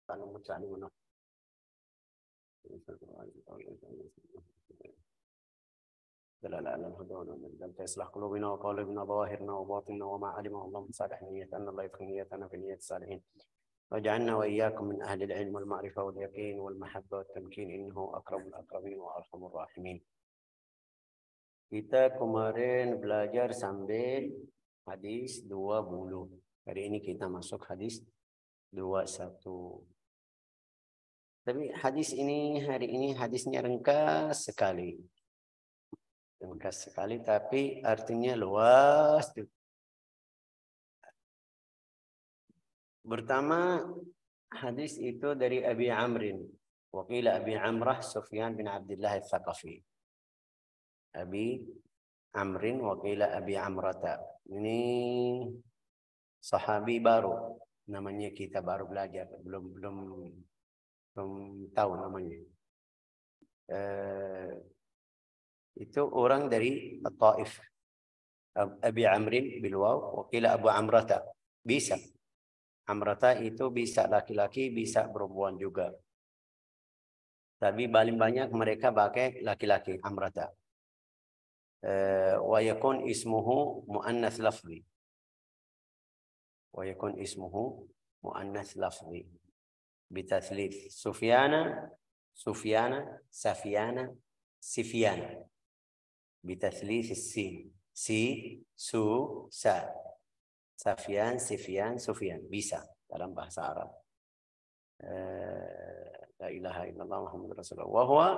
Kalau mencari mana? دلالة على الهدى والمجد إصلاح قلوبنا وقالبنا ظواهرنا وباطننا وما علمه الله من صالح نيتنا الله يدخل نيتنا في نية الصالحين واجعلنا وإياكم من أهل العلم والمعرفة واليقين والمحبة والتمكين إنه أكرم الأكرمين وأرحم الراحمين. Kita kemarin belajar sampai hadis 20. Hari ini kita masuk hadis 21. Tapi hadis ini hari ini hadisnya ringkas sekali. Ringkas sekali tapi artinya luas. Pertama hadis itu dari Abi Amrin. Waqila Abi Amrah Sufyan bin Abdullah Al-Thaqafi. Abi Amrin waqila Abi Amrata. Ini sahabi baru. Namanya kita baru belajar. Belum tahu namanya. Itu orang dari Taif. Abi Amrin bil waw waqila Abu Amrata. Bisa. Amrata itu bisa laki-laki, bisa perempuan juga. Tapi paling banyak mereka pakai laki-laki, Amrata. Wa yakun ismuhu muannas lafzi. Wa yakun ismuhu muannas lafzi. Bitathlith. Sufyana, Safyana, Sifyana. Bitathlith sin. Su, sa. Safyan, Sifyan, Sufyan. Bisa dalam bahasa Arab. La ilaha illallah Muhammad Rasulullah. Wa huwa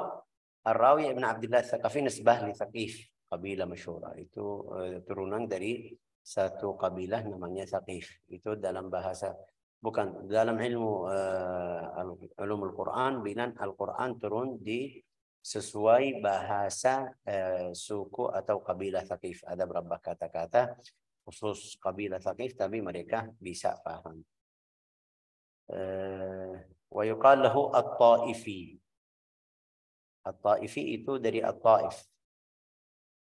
Ar-Rawi ibn Abdullah Thaqafi nisbah li Thaqif. Kabilah masyhurah. Itu turunan dari satu kabilah namanya Thaqif. Itu dalam bahasa, bukan dalam ilmu ulumul Quran, bilang Al-Quran turun di sesuai bahasa suku atau kabilah Thaqif. Ada beberapa kata-kata khusus kabilah Thaqif tapi mereka bisa paham. Wa yuqal lahu at-Taifi. At-Taifi itu dari At-Taif.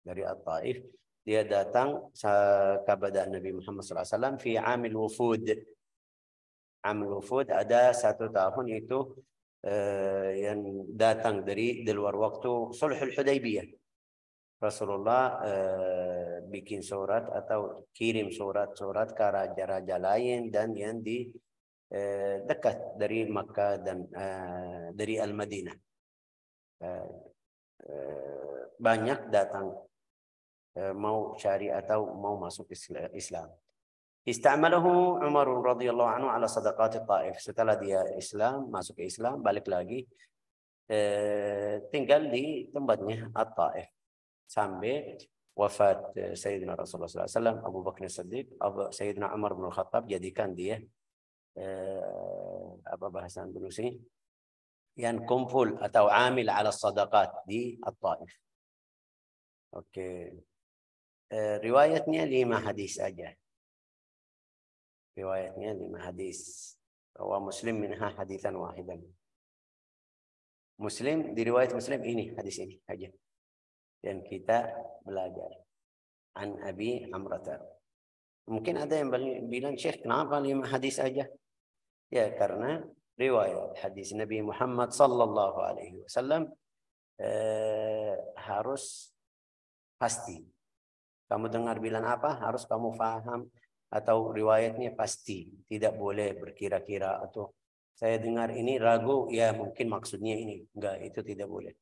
Dari At-Taif, dia datang kepada Nabi Muhammad SAW fi amil wufud. Amil wufud ada satu tahun itu yang datang dari luar waktu Sulhul Hudaybiyah. Rasulullah bikin surat atau kirim surat-surat ke raja-raja lain dan yang di dekat dari Makkah dan dari Al-Madinah. Banyak datang mau cari atau mau masuk Islam. Istamalahu Umar radhiyallahu anhu ala sadaqat Taif. Setelah dia Islam, masuk ke Islam, balik lagi tinggal di tempatnya At-Taif sampai wafat Sayyidina Rasulullah SAW, Abu Bakar Siddiq, Sayyidina Umar bin Khattab jadikan dia apa bahasa Indonesia yang kumpul atau amil ala sadaqat di At-Taif. Oke. Riwayatnya 5 hadis saja. Riwayatnya 5 hadis. Rawa Muslim minha hadisan wahidan. Muslim, di riwayat Muslim ini hadis ini saja. Dan kita belajar an Abi Amrata. Mungkin ada yang bilang, Syekh, kenapa 5 hadis saja? Ya, karena riwayat hadis Nabi Muhammad sallallahu alaihi wasallam harus pasti. Kamu dengar bilang apa, harus kamu paham atau riwayatnya pasti. Tidak boleh berkira-kira atau saya dengar ini ragu, ya mungkin maksudnya ini. Enggak, itu tidak boleh.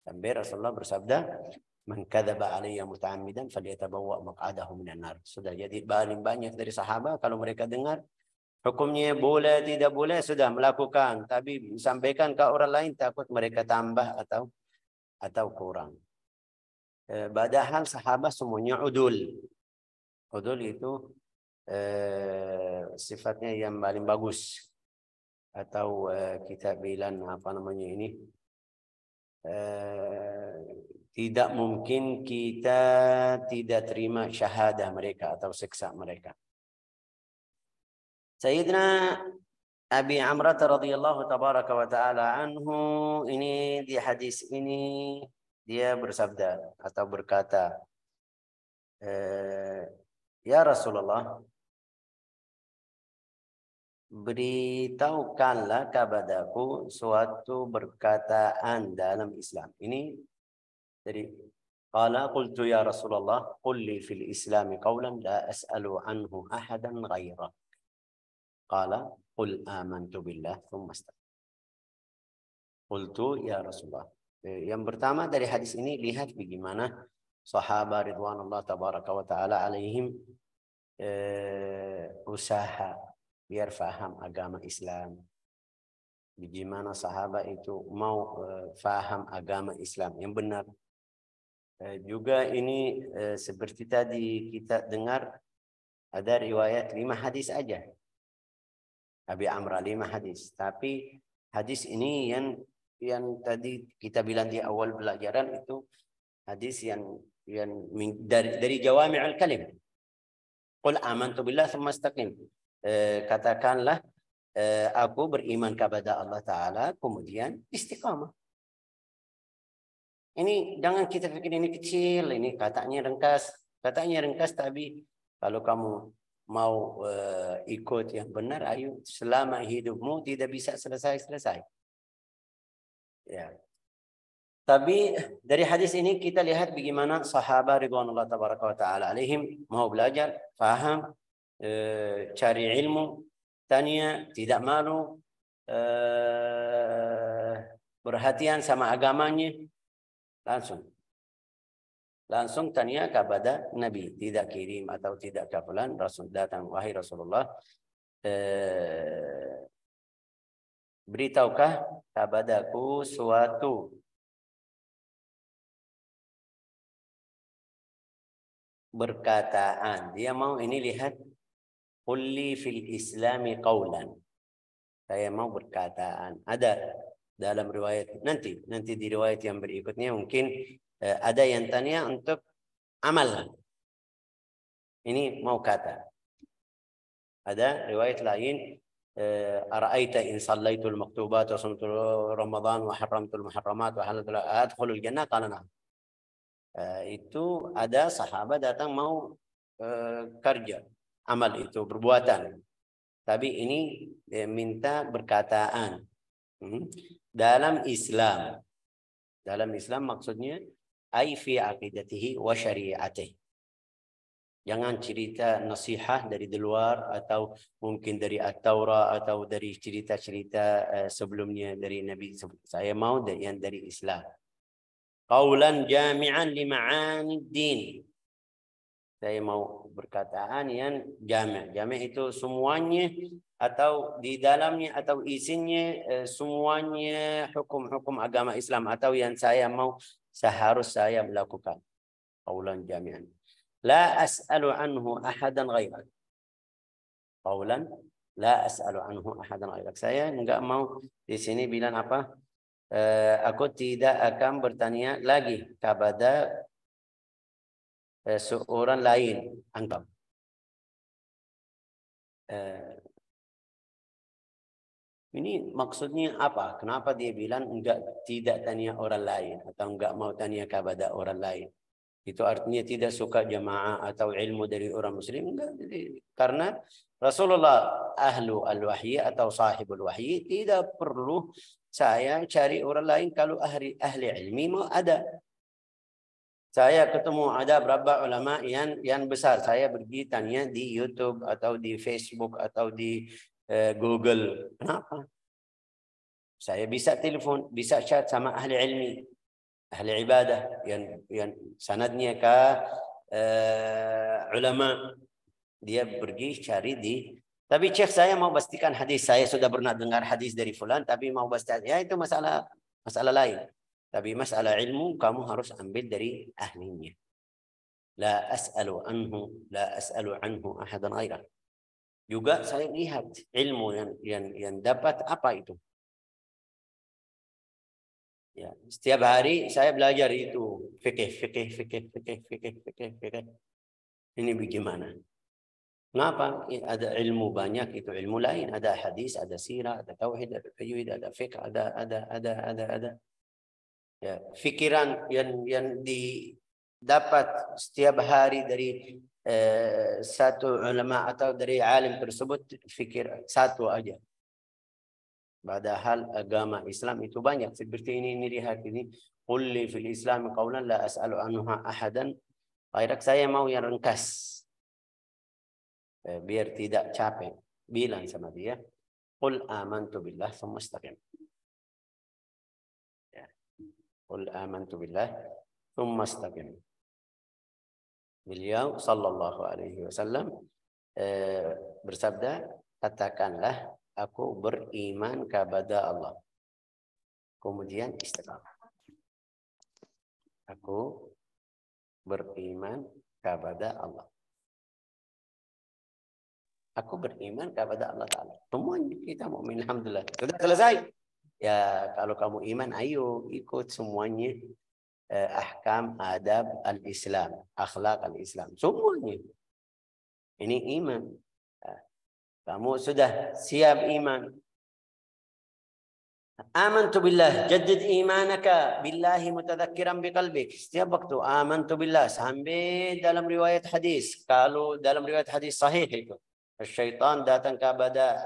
Sampai Rasulullah bersabda, "Man kadzaba alayya muta'ammidan falyatabawwa maq'adahu minan nar." Sudah jadi paling banyak dari sahabat kalau mereka dengar hukumnya boleh tidak boleh sudah melakukan, tapi sampaikan ke orang lain takut mereka tambah atau kurang. Padahal sahabat semuanya udul. Udul itu sifatnya yang paling bagus. Atau kita bilang apa namanya ini, tidak mungkin kita tidak terima syahadah mereka atau siksa mereka. Sayyidina Abi Amrah radhiyallahu tabaraka wa ta'ala anhu, ini di hadis ini dia bersabda atau berkata, ya Rasulullah, beritahukanlah kepadaku suatu perkataan dalam Islam. Ini dari qala qultu ya Rasulullah qul li fil Islam qawlan la as'alu anhu ahadan ghairak. Qala qul amantu billah thumma istaqim. Qultu ya Rasulullah. Yang pertama dari hadis ini, lihat bagaimana sahabat ridwanullah tabaraka wa taala alaihim usaha biar faham agama Islam. Bagaimana sahabat itu mau faham agama Islam yang benar. Juga ini seperti tadi kita dengar ada riwayat 5 hadis aja. Abi Amrah 5 hadis. Tapi hadis ini yang tadi kita bilang di awal pelajaran itu hadis yang dari jawami'ul kalim. Qul amantu billah tsumma istaqim. Katakanlah aku beriman kepada Allah Ta'ala, kemudian istiqamah. Ini jangan kita pikir ini kecil, ini katanya ringkas. Katanya ringkas, tapi kalau kamu mau ikut yang benar, ayo selama hidupmu tidak bisa selesai-selesai. Ya. Tapi dari hadis ini kita lihat bagaimana sahabat ridwanullah tabaraka wa ta'ala alaihim mau belajar, faham, cari ilmu, tanya, tidak malu, perhatian sama agamanya, langsung tanya kepada Nabi, tidak kirim atau tidak kafalan. Rasul datang, wahai Rasulullah, beritahukah kepadaku suatu berkataan. Dia mau ini lihat qulli fil islami qawlan. Saya mau berkataan. Ada dalam riwayat nanti di riwayat yang berikutnya mungkin ada yang tanya untuk amal. Ini mau kata. Ada riwayat lain ara'aita in sallaitul maktubat wa sumtu ramadan wa haramtul muharramat wa halaltul adkhulul jannah qala na'am. Itu ada sahabat datang mau kerja, amal itu perbuatan. Tapi ini minta berkataan. Dalam Islam. Dalam Islam maksudnya ai fi aqidatihi wa syari'atihi. Jangan cerita nasihat dari luar atau mungkin dari At-Taurah atau dari cerita-cerita sebelumnya dari Nabi. Saya mau yang dari Islam. Qaulan jami'an li ma'anid din. Saya mau berkataan yang jami'. Jami' itu semuanya atau di dalamnya atau isinya semuanya hukum-hukum agama Islam atau yang saya mau seharus saya melakukan. Qaulan jami'an. La as'alu anhu ahadan ghairak. Qaulan la as'alu anhu ahadan ghairak. Saya enggak mau di sini bilang apa? Aku tidak akan bertanya lagi kepada seorang lain engkau. Ini maksudnya apa? Kenapa dia bilang tidak tanya orang lain atau enggak mau tanya kepada orang lain? Itu artinya tidak suka jamaah atau ilmu dari orang muslim? Enggak. Karena Rasulullah ahlu al-wahyi atau sahibul wahyi tidak perlu saya cari orang lain. Kalau ahli ilmi mau ada. Saya ketemu ada beberapa ulama yang besar. Saya pergi tanya di YouTube atau di Facebook atau di Google. Kenapa? Saya bisa telepon, bisa chat sama ahli ilmi, ahli ibadah yang sanadnya ke ulama. Dia pergi cari di. Tapi Syekh saya mau pastikan hadis. Saya sudah pernah dengar hadis dari fulan, tapi mau pastikan. Ya itu masalah lain. Tapi masalah ilmu kamu harus ambil dari ahlinya. La as'alu anhu ahadan ghairah. Juga saya lihat ilmu yang dapat apa itu. Ya, setiap hari saya belajar itu fikih. Ini bagaimana? Kenapa? Ada ilmu banyak, itu ilmu lain. Ada hadis, ada sirah, ada tauhid, ada tajwid, ada fiqh, ada. Ya, pikiran yang didapat setiap hari dari satu ulama atau dari alim tersebut fikir satu aja. Padahal agama Islam itu banyak. Seperti ini lihat ini. Qul li fil Islam qawlan la as'alu anha ahadan. Khairak, saya mau yang ringkas. Biar tidak capek. Bilang sama dia. Qul amantu billah thumma istaqim. Qul amantu billah thumma istaqim. Beliau sallallahu alaihi wasallam bersabda, katakanlah aku beriman kepada Allah. Kemudian istiqamah. Aku beriman kepada Allah. Aku beriman kepada Allah Ta'ala. Semuanya kita mukmin, alhamdulillah. Sudah selesai. Ya, kalau kamu iman, ayo ikut semuanya. Ahkam, adab al-Islam, akhlak al-Islam. Semuanya. Ini iman. Kamu sudah siap iman. Amantu billah, jaddid imanaka billahi mutadzakiran biqalbik. Setiap waktu amantu billah sampai dalam riwayat hadis. Kalau dalam riwayat hadis sahih itu, syaitan datang kepada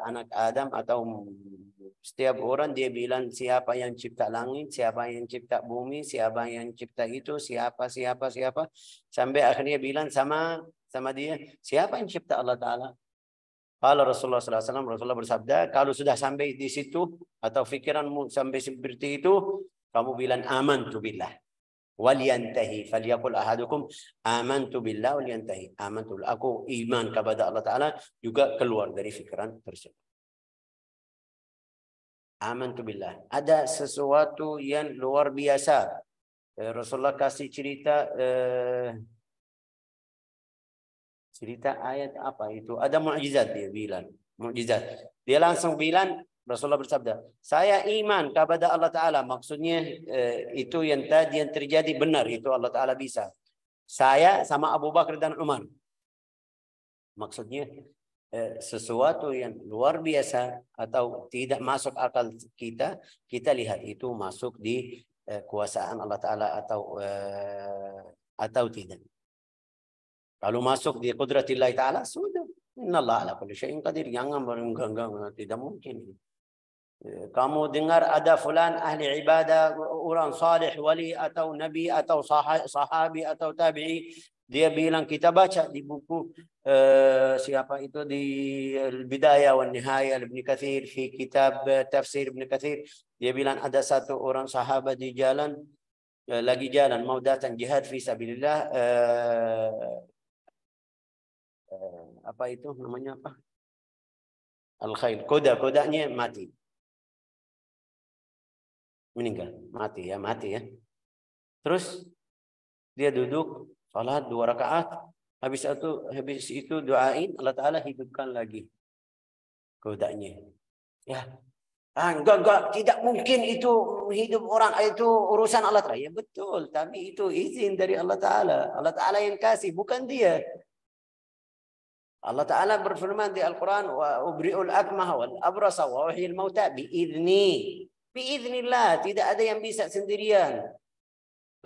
anak Adam atau setiap orang, dia bilang siapa yang cipta langit, siapa yang cipta bumi, siapa yang cipta itu, siapa. Sampai akhirnya bilang sama dia, siapa yang cipta Allah Ta'ala? Kalau Rasulullah SAW, Rasulullah bersabda, kalau sudah sampai di situ atau fikiranmu sampai seperti itu, kamu bilang amantu billah waliyantahi. Falyaqul ahadukum amantu billah waliyantahi. Amantu billah, aku iman kepada Allah Ta'ala, juga keluar dari fikiran tersebut. Amantu billah. Ada sesuatu yang luar biasa. Rasulullah kasih cerita ayat apa itu? Ada mukjizat, dia bilang. Mukjizat. Dia langsung bilang, Rasulullah bersabda, saya iman kepada Allah Ta'ala. Maksudnya itu yang tadi yang terjadi benar. Itu Allah Ta'ala bisa. Saya sama Abu Bakar dan Umar. Maksudnya sesuatu yang luar biasa atau tidak masuk akal kita lihat itu masuk di kuasaan Allah Ta'ala atau tidak. Kalau masuk di qudratillah Ta'ala, sudah. Innallaha ala kulli syai'in qadir. Jangan berenggang-enggang, tidak mungkin. Kamu dengar ada fulan ahli ibadah, orang salih, wali atau nabi atau sahabi atau tabi'i, dia bilang, kita baca di buku siapa itu, di Al-Bidayah wa Nihayah Ibn Katsir, fi kitab tafsir Ibn Katsir, dia bilang ada satu orang sahabat di jalan, lagi jalan mau datang jihad fi sabilillah, apa itu namanya apa? Al-Khail. Kodanya mati. Meninggal. Mati ya. Terus dia duduk, salat 2 rakaat. Habis itu doain, Allah Ta'ala hidupkan lagi kodanya. Ya. Enggak, tidak mungkin itu hidup orang, itu urusan Allah Ta'ala. Ya betul, tapi itu izin dari Allah Ta'ala. Allah Ta'ala yang kasih, bukan dia. Allah Ta'ala berfirman di Al-Quran, wa ubri'ul akmah wal abrasa wa uhyil mauta biizni. Biiznillah, tidak ada yang bisa sendirian.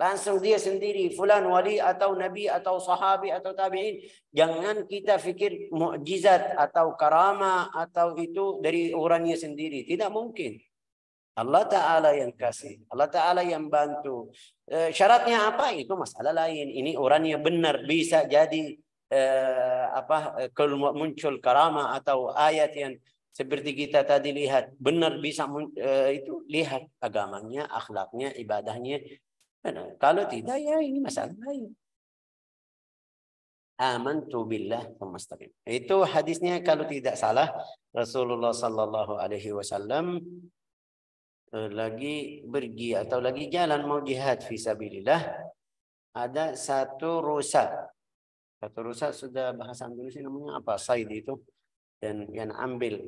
Langsung dia sendiri, fulan wali atau nabi atau sahabi atau tabi'in. Jangan kita fikir mukjizat atau karamah atau itu dari orangnya sendiri. Tidak mungkin. Allah Ta'ala yang kasih. Allah Ta'ala yang bantu. Syaratnya apa? Itu masalah lain. Ini orangnya benar, bisa jadi kalau muncul karamah atau ayat yang seperti kita tadi lihat, benar bisa itu, lihat agamanya, akhlaknya, ibadahnya. Kalau tidak, ya ini masalah lain. Amantu billah mustaqim. Itu hadisnya kalau tidak salah, Rasulullah sallallahu alaihi wasallam lagi pergi atau lagi jalan mau jihad fi sabilillah. Ada satu rusa. Satu rusa, sudah bahasa Indonesia namanya apa? Said itu. Dan yang ambil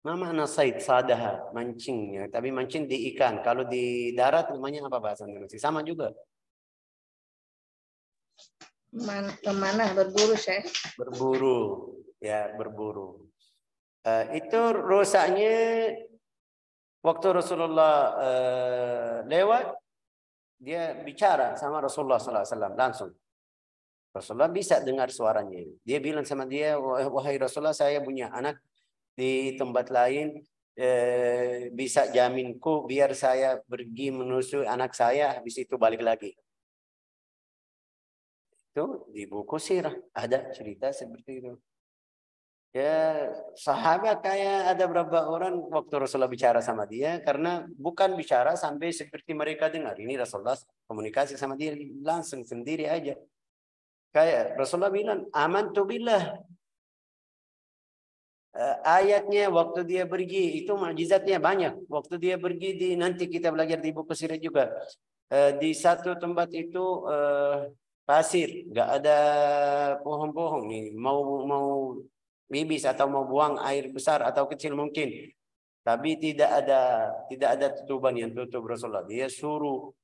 mana said, sadaha, mancing ya. Tapi mancing di ikan. Kalau di darat namanya apa bahasa Indonesia? Sama juga. Kemana? Berburu, Syekh? Berburu. Ya, berburu. Itu rusaknya waktu Rasulullah lewat, dia bicara sama Rasulullah SAW langsung. Rasulullah bisa dengar suaranya. Dia bilang sama dia, wahai Rasulullah, saya punya anak di tempat lain, bisa jaminku biar saya pergi menusuk anak saya, habis itu balik lagi. Itu di buku sirah ada cerita seperti itu. Ya, sahabat kayak ada beberapa orang waktu Rasulullah bicara sama dia, karena bukan bicara sampai seperti mereka dengar. Ini Rasulullah komunikasi sama dia langsung sendiri aja. Kayak Rasulullah bilang, amantu billah. Ayatnya waktu dia pergi itu mukjizatnya banyak. Waktu dia pergi nanti kita belajar di buku sirah juga. Di satu tempat itu pasir, nggak ada pohon-pohon nih. Mau bibis atau mau buang air besar atau kecil mungkin, tapi tidak ada tutupan yang tutup Rasulullah. Dia suruh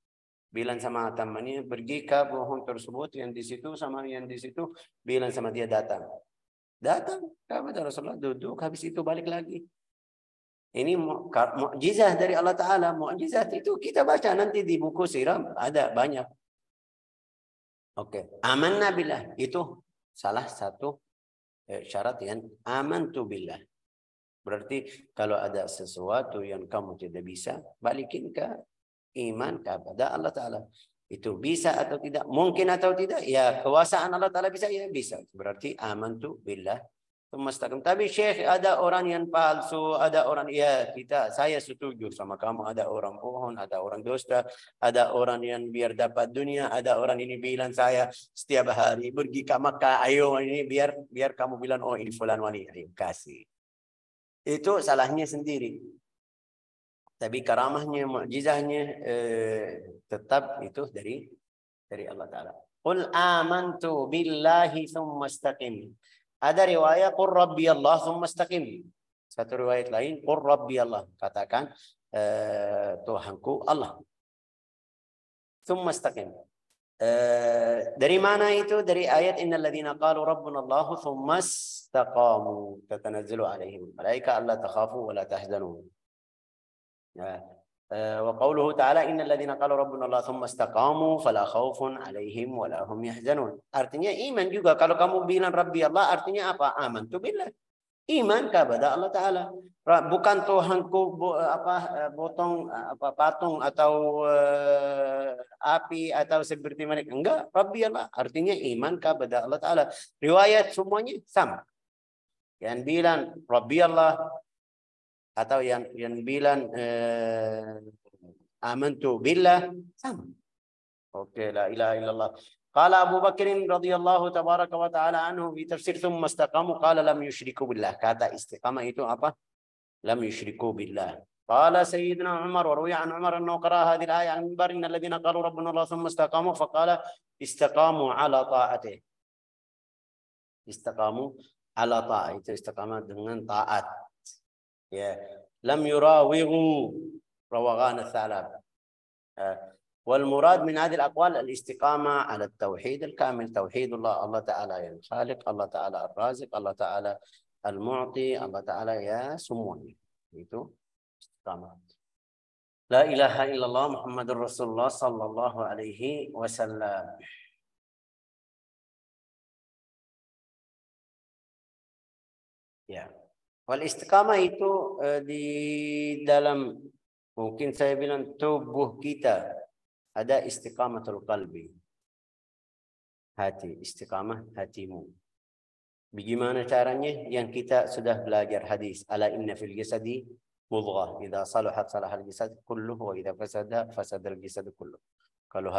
bilang sama temannya, pergi ke pohon tersebut yang di situ sama yang di situ, bilang sama dia datang kepada Rasulullah, duduk, habis itu balik lagi. Ini mukjizat dari Allah Ta'ala. Mukjizat itu kita baca nanti di buku sirah ada banyak. Oke, amanna billah itu salah satu syarat yang amantu billah. Berarti kalau ada sesuatu yang kamu tidak bisa, balikin ke iman kepada Allah Ta'ala. Itu bisa atau tidak, mungkin atau tidak, ya kekuasaan Allah Ta'ala bisa, ya bisa. Berarti amantu billah. Tapi Syekh, ada orang yang palsu, ada orang, ya saya setuju sama kamu, ada orang pohon, ada orang dusta, ada orang yang biar dapat dunia, ada orang ini bilang saya setiap hari pergi ke Makkah, ayo ini biar kamu bilang, oh ini fulan wali, ayo kasih. Itu salahnya sendiri. Tapi karamahnya, mukjizahnya tetap itu dari Allah Ta'ala. Qul amantu billahi thumma istaqim. Ada riwayat qur rabbi Allah thumma istaqim. Satu riwayat lain qur rabbi Allah. Katakan Tuhanku Allah. Thumma istaqim. Dari mana itu? Dari ayat innal ladzina qalu rabbuna Allah thumma istaqamu tatanazzalu alaihim malaika alla takhafu wa la tahzanu. وقوله تعالى إن الذين قالوا ربنا الله ثم استقاموا فلا خوف عليهم ولا هم يحزنون. Artinya iman juga. Kalau kamu bilang Rabbi Allah, artinya apa? Amantu billah. Iman kepada Allah Ta'ala. Bukan Tuhanku patung atau api atau seperti mereka. Enggak, Rabbi Allah. Artinya iman kepada Allah Ta'ala. Riwayat semuanya sama. Yang bilang Rabbi Allah atau yang bilang amantu billah sama. Oke, la ilaha illallah. Qala Abu Bakr radhiyallahu tabaraka wa ta'ala anhu fi tafsir thumma istaqamu qala lam yusyriku billah. Kata istiqamah itu apa? Lam yusyriku billah. Qala Sayyidina Umar wa ruwiya an Umar annahu qara'a hadhihi al-ayah an minbar innal ladzina qalu rabbuna Allah thumma istaqamu faqala istaqamu ala ta'atihi. Istaqamu ala ta'ah, itu istiqamah dengan taat. Ya, lam yurawighu rawaghan al-thalab. والمراد من هذه الأقوال الاستقامة على التوحيد الكامل. توحيد الله تعالى الخالق، الله تعالى الرازق، الله تعالى المعطي، الله تعالى يا semuanya. Itu istiqamah. La ilaha illallah Muhammadur Rasulullah sallallahu alaihi wasallam. Ya. Wal istiqamah itu di dalam, mungkin saya bilang, tubuh kita ada istiqamatul qalbi. Hati, istiqamah hatimu. Bagaimana caranya? Yang kita sudah belajar hadis. Ala inna fil jasadi mudghah. Idza salahat salahal jasad kulluhu wa idza fasadal jasad kulluhu. Kalau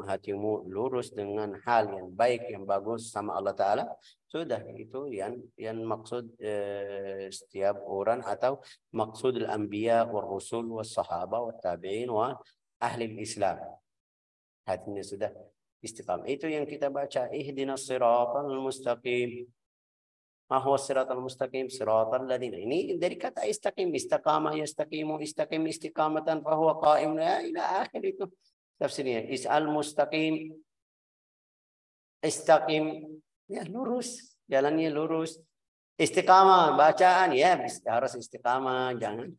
hatimu lurus dengan hal yang baik, yang bagus sama Allah Ta'ala, sudah itu yang maksud setiap orang, atau maksud al-anbiya wa rusul wa sahaba wa tabi'in wa ahli Islam. Hatinya sudah istiqamah. Itu yang kita baca, ihdinas siratal mustaqim. Ma huwa siratal mustaqim? Siratal ladzina. Ini dari kata istaqim, istaqamah yastaqimu, istaqim istiqamatan fa huwa qa'im, ila akhir itu. Tafsirnya is'al mustaqim, istaqim, ya lurus, jalannya lurus. Istiqamah bacaan ya harus istiqamah, jangan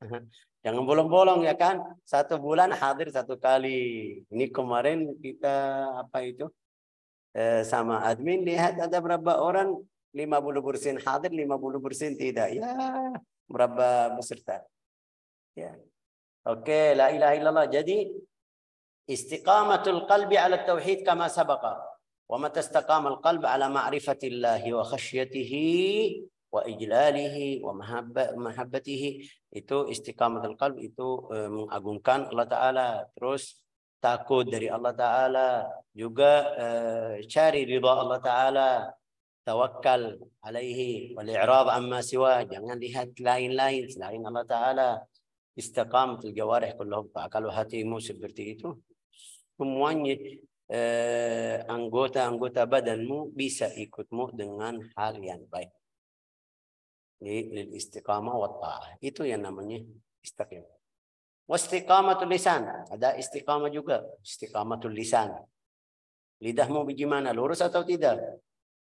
bolong-bolong ya kan. 1 bulan hadir 1 kali. Ini kemarin kita apa itu sama admin lihat ada berapa orang 50% hadir, 50% tidak. Ya, berapa peserta. Ya. Oke, la ilaha illallah. Jadi istiqamatul qalbi ala tauhid kama sabaqa. Wa mata istaqama al-qalb ala ma'rifatillahi wa khasyatihi wa ijlalihi wa mahabbatihi. Itu istiqamatul qalb itu mengagungkan Allah Ta'ala. Terus takut dari Allah Ta'ala. Juga cari ridha Allah Ta'ala. Tawakkal alaihi wal-i'rad amma siwa. Jangan lihat lain-lain selain Allah Ta'ala. Istiqamatul jawarih kullahum. Kalau hatimu seperti itu, semuanya anggota-anggota badanmu bisa ikutmu dengan hal yang baik. Lil istiqamah wa ta'ah. Itu yang namanya istiqamah. Wa istiqamatul lisan. Ada istiqamah juga. Istiqamatul lisan. Lidahmu bagaimana? Lurus atau tidak?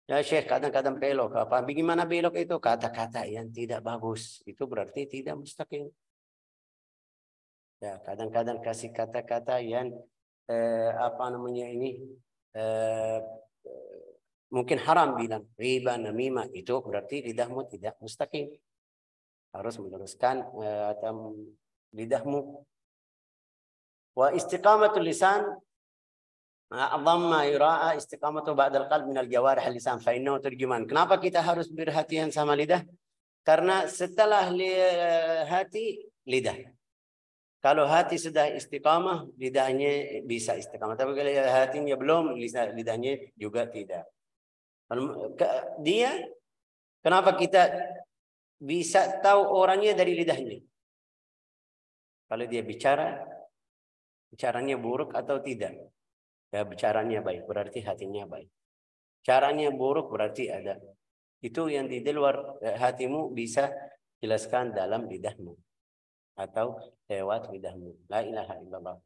Ya Syekh, kadang-kadang belok. Apa? Bagaimana belok itu? Kata-kata yang tidak bagus. Itu berarti tidak mustaqim. Ya, kadang-kadang kasih kata-kata yang apa namanya ini mungkin haram bilang riba, namimah, itu berarti lidahmu tidak mustaqim. Harus meluruskan lidahmu. Wa istiqamatul lisan dhamma yura'a istiqamatu ba'dal qalb minal jawarih al-lisan fa innahu turjuman. Kenapa kita harus berhatian sama lidah? Karena setelah hati, lidah. Kalau hati sudah istiqamah, lidahnya bisa istiqamah. Tapi kalau hatinya belum, lidahnya juga tidak. Dia, kenapa kita bisa tahu orangnya dari lidahnya? Kalau dia bicaranya buruk atau tidak? Ya, bicaranya baik, berarti hatinya baik. Caranya buruk, berarti ada. Itu yang di luar hatimu bisa jelaskan dalam lidahmu. Atau lewat lidahmu. La ilaha illallah.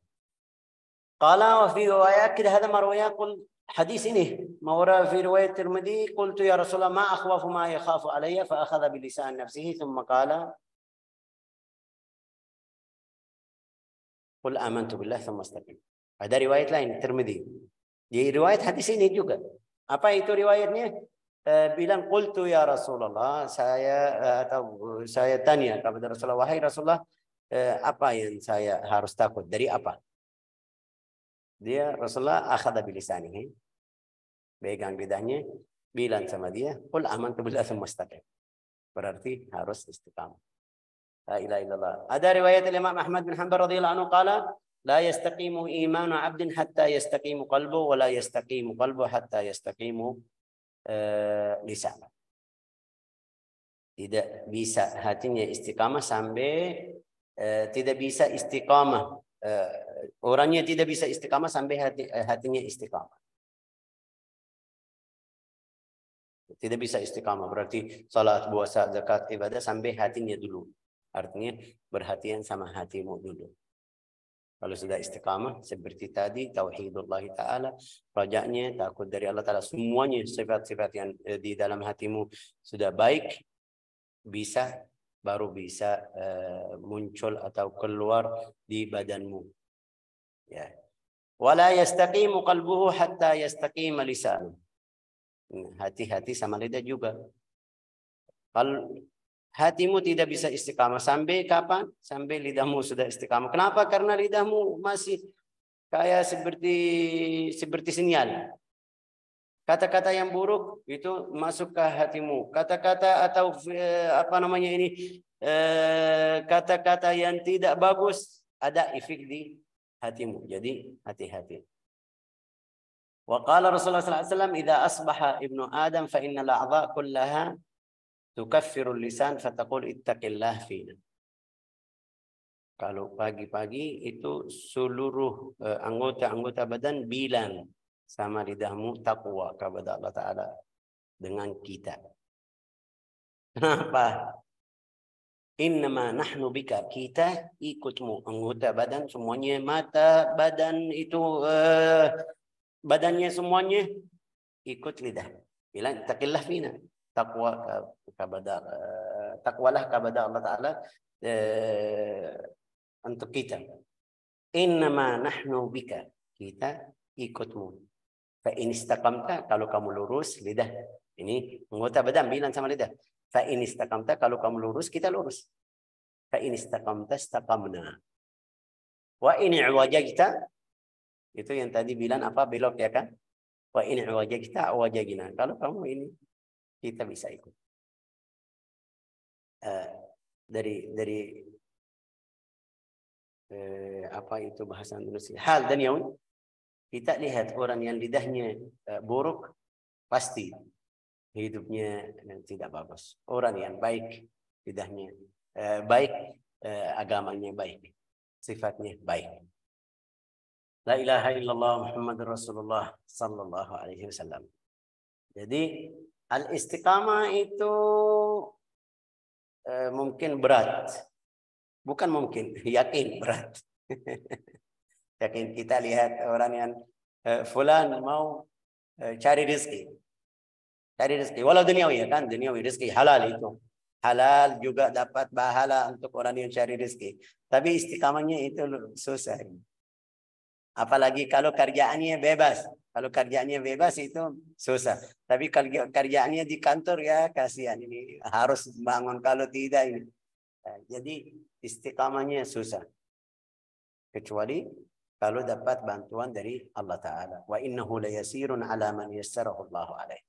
Qala wa fi riwayat kita hada marwaya qul hadis ini mawra fi riwayat Tirmidzi qultu ya Rasulullah ma akhwafu ma yakhafu alayya fa akhadha bi lisan nafsihi thumma qala qul amantu billah thumma istaqim. Ada riwayat lain Tirmidzi. Di riwayat hadis ini juga. Apa itu riwayatnya? Bilang qultu ya Rasulullah, saya tanya kepada Rasulullah, wahai Rasulullah, apa yang saya harus takut? Dari apa? Dia Rasulullah akhadha bilisanihi. Pegang lidahnya, bilang sama dia, qul amantu billahi tsumma istaqim. Berarti harus istiqamah. La ilaha illallah. Ada riwayat Imam Ahmad bin Hanbal radhiyallahu anhu qala, la yastaqimu imanu 'abdin hatta yastaqimu qalbuhu wa la yastaqimu qalbuhu hatta yastaqimu lisanah. Tidak bisa hatinya istiqamah sampai tidak bisa istiqamah. Orangnya tidak bisa istiqamah sampai hatinya istiqamah. Tidak bisa istiqamah berarti salat, puasa, zakat, ibadah sampai hatinya dulu. Artinya berhatian sama hatimu dulu. Kalau sudah istiqamah seperti tadi tauhidullah taala, rajaknya takut dari Allah taala, semuanya sifat-sifat yang di dalam hatimu sudah baik, baru bisa muncul atau keluar di badanmu. Ya. Wala yastaqimu qalbuhu hatta yastaqima lisanuhu. Hati-hati sama lidah juga. Kalau hatimu tidak bisa istiqamah sampai kapan? Sampai lidahmu sudah istiqamah. Kenapa? Karena lidahmu masih kayak seperti sinyal. Kata-kata yang buruk itu masuk ke hatimu. Kata-kata atau apa namanya ini? Kata-kata yang tidak bagus ada efek di hatimu. Jadi hati-hati. Wa qala Rasulullah sallallahu alaihi wasallam, "Idza asbaha ibnu Adam fa innal a'dha kullaha tukaffiru lisan fataqul ittaqillah fina." Kalau pagi-pagi itu seluruh anggota-anggota badan bilang sama lidahmu takwa kepada Allah Ta'ala dengan kita. Kenapa? Innama nahnu bika, kita ikutmu. Anggota badan semuanya, mata, badan itu badannya semuanya ikut lidah. Bilang ittaqillah fina. takwalah kepada Allah Ta'ala untuk kita. Innama nahnu bika, kita ikutmu. Fa in istaqamta, kalau kamu lurus, lidah. Ini anggota badan bilang sama lidah. Fa in istaqamta, kalau kamu lurus, kita lurus. Fa in istaqamta istaqamna. Wa in i'wajajta, itu yang tadi bilang apa, belok ya kan? Wa in i'wajajta awajajna. Kalau kamu ini, kita bisa ikut. Dari apa itu bahasa Indonesia? Hal duniawi. Kita lihat orang yang lidahnya buruk, pasti hidupnya tidak bagus. Orang yang baik, lidahnya baik, agamanya baik, sifatnya baik. La ilaha illallah Muhammadur Rasulullah sallallahu alaihi wasallam. Jadi al-istiqamah itu mungkin berat. Bukan mungkin, yakin berat. Yakin kita lihat orang yang fulan mau cari rezeki. Cari rezeki. Walau duniawi ya kan, duniawi rezeki halal itu. Halal juga dapat pahala untuk orang yang cari rezeki. Tapi istiqamahnya itu susah. Apalagi kalau kerjaannya bebas. Kalau kerjaannya bebas itu susah. Tapi kalau kerjaannya di kantor ya kasihan ini harus bangun, kalau tidak ini. Jadi istiqamahnya susah. Kecuali kalau dapat bantuan dari Allah Ta'ala. Wa innahu layasirun ala man yassarahu Allah alaihi.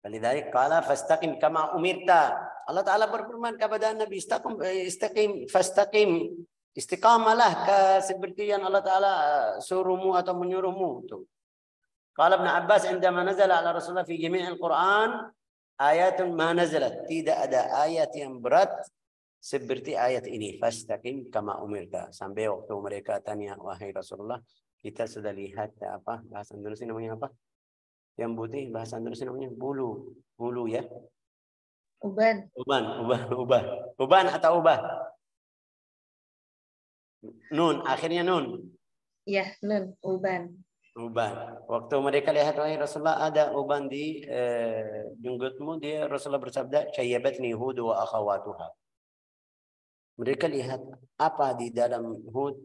Walidhalika qala fastaqim kama umirta. Allah Ta'ala berfirman kepada Nabi, istaqim, fastaqim. Istiqamalah seperti yang Allah Ta'ala suruhmu atau menyuruhmu. Qala Ibn Abbas indama nazala ala Rasulullah fi jami'il Quran ayatun ma nazalat. Tidak ada ayat yang berat seperti ayat ini, fastaqim kama umirta. Sampai waktu mereka tanya, wahai Rasulullah, kita sudah lihat apa bahasa Indonesia namanya apa? Yang putih bahasa Indonesia namanya bulu ya. Uban atau ubah? Nun, akhirnya nun. Ya, nun, uban. Waktu mereka lihat, wahai Rasulullah, ada uban di jenggotmu, dia Rasulullah bersabda, syayyabatni Hud wa akhawatuha. Mereka lihat apa di dalam Hud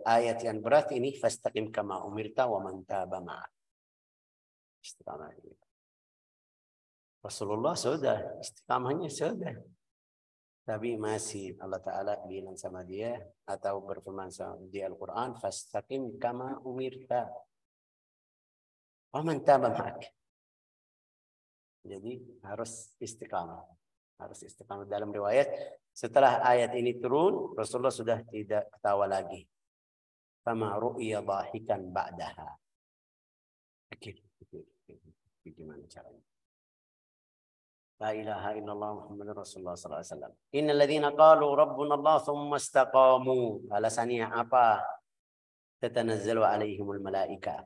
ayat yang berat ini, fastaqim kama umirta wa man taba ma'ak. Istiqamah. Rasulullah sudah, istiqamahnya sudah. Tapi masih Allah Ta'ala bilang sama dia atau berfirman di Al-Quran, fastaqim kama umirta wa man taba ma'ak. Jadi harus istiqamah. Harus istiqamah. Dalam riwayat, setelah ayat ini turun, Rasulullah sudah tidak ketawa lagi. Fama ru'ya dhahikan ba'daha. Pikir. Bagaimana caranya? La ilaha illallah Muhammadur Rasulullah sallallahu alaihi wasallam. Innal ladzina qalu rabbuna Allah tsumma istaqamu. Alasannya apa? Tatanazzalu alaihimul malaika.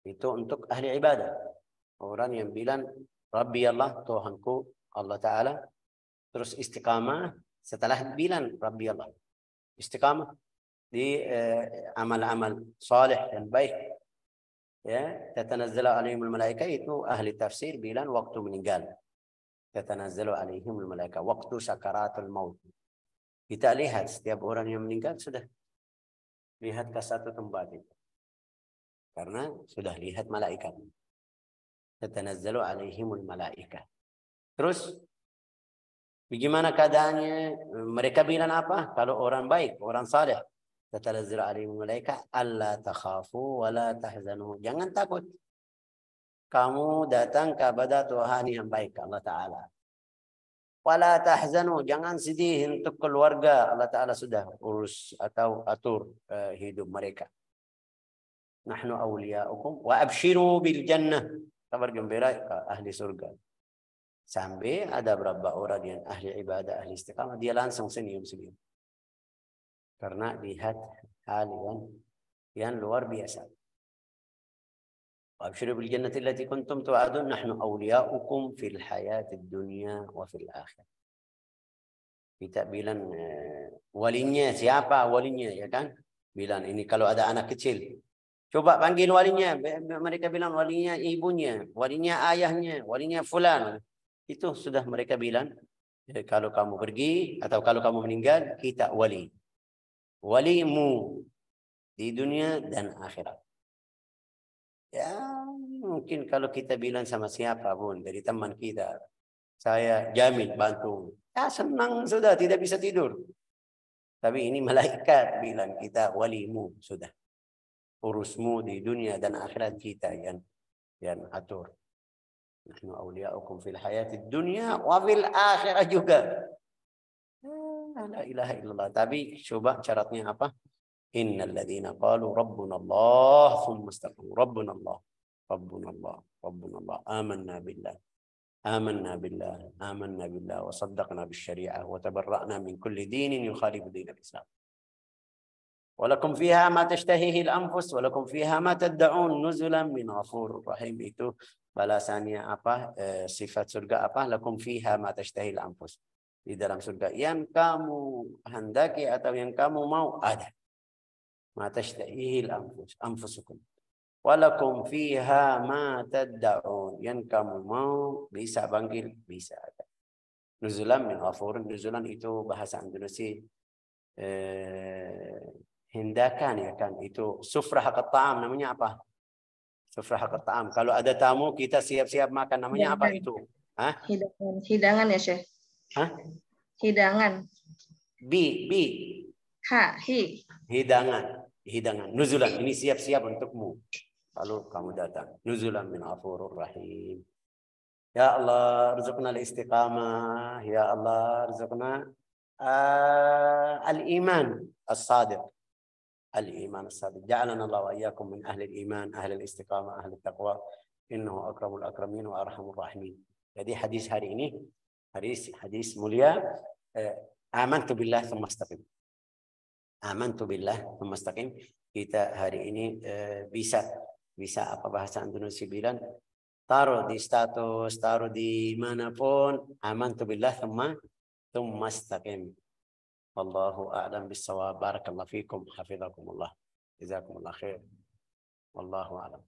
Itu untuk ahli ibadah. Orang yang bilang Rabbi Allah, Tuhanku Allah Ta'ala. Terus istiqamah setelah bilang Rabbi Allah. Istiqamah di amal-amal saleh dan baik. Ya, tatanazzalu alaihimul malaika itu ahli tafsir bilang waktu meninggal. Tatanazzalu alaihimul malaika, waktu sakaratul maut. Kita lihat setiap orang yang meninggal sudah lihat ke satu tempat itu. Karena sudah lihat malaikat. Tatanazzalu alaihimul malaika. Terus bagaimana keadaannya? Mereka bilang apa? Kalau orang baik, orang saleh, tatanazzalu alaihimul malaika alla takhafu wa la tahzanu. Jangan takut. Kamu datang kepada Tuhan yang baik, Allah Ta'ala. Wa la tahzanu. Jangan sedih untuk keluarga. Allah Ta'ala sudah urus atau atur hidup mereka. Nahnu awliya'ukum wa abshiru bil jannah. Kabar gembira ahli surga. Sampai ada berapa orang yang ahli ibadah, ahli istiqamah, dia langsung senyum-senyum. Karena lihat hal yang luar biasa. Wabshiru bil jannati allati kuntum tu'adun nahnu awliya'ukum fil hayatid dunya wa fil akhirah. Kita bilang walinya siapa walinya ya kan? Bilang ini kalau ada anak kecil Coba panggil walinya, mereka bilang walinya ibunya, walinya ayahnya, walinya fulan. Itu sudah mereka bilang, kalau kamu pergi atau kalau kamu meninggal, kita wali. Walimu di dunia dan akhirat. Ya, mungkin kalau kita bilang sama siapa pun dari teman kita, saya jamin bantu. Ya senang sudah, tidak bisa tidur. Tapi ini malaikat bilang kita walimu sudah. Urusmu di dunia dan akhirat kita yang atur. Nahnu awliya'ukum fil hayatid dunya wa fil akhirah juga. La ilaha illallah. Tapi coba syaratnya apa? Innal ladzina qalu rabbuna Allah thumma istaqamu. Rabbuna Allah. Rabbuna Allah. Rabbuna Allah. Amanna billah. آمنا بالله آمنا بالله وصدقنا بالشريعة وتبرأنا من كل دين يخالف دين الإسلام ولكم فيها ما تشتهيه الأنفس ولكم فيها ما تدعون نزلا من غفور رحيم. Itu balasannya apa? Sifat surga apa? Lakum fiha ma tashtahi al-anfus. Di dalam surga yang kamu hendaki atau yang kamu mau ada. Ma tashtahi al-anfus, anfusukum. Walakum fiha ma tad'un. Yang kamu mau bisa panggil, bisa ada. Nuzulan min ghafur. Nuzulan itu bahasa Indonesia hendakan ya kan. Itu sufrah haqat ta'am namanya apa? Sufrah haqat ta'am. Kalau ada tamu kita siap-siap makan namanya apa itu? Hah? Hidangan. Hidangan ya, Syekh. Hah? Hidangan. Bi. Hidangan. Nuzulan. Ini siap-siap untukmu. Lalu kamu datang. Nuzulan min ghafurur rahim. Ya Allah, rizqna al-istiqamah. Ya Allah, rizqna al-iman as-sadiq. Al-iman as-sadiq. Ja'alana Allah wa iyyakum min ahli al-iman, ahli al-istiqamah, ahli al-taqwa. Innahu akramul akramin wa arhamur rahimin. Jadi hadis hari ini, hadis mulia, amantu billah tsumma istaqim. Amantu billah tsumma istaqim. Kita hari ini bisa apa bahasa Indonesia bilang, taruh di status, taruh di manapun, amantu billah tsumma istaqim. Wallahu a'lam bis-shawab. Barakallahu fikum, hafizakumullah. Jazakumullah khair. Wallahu a'lam.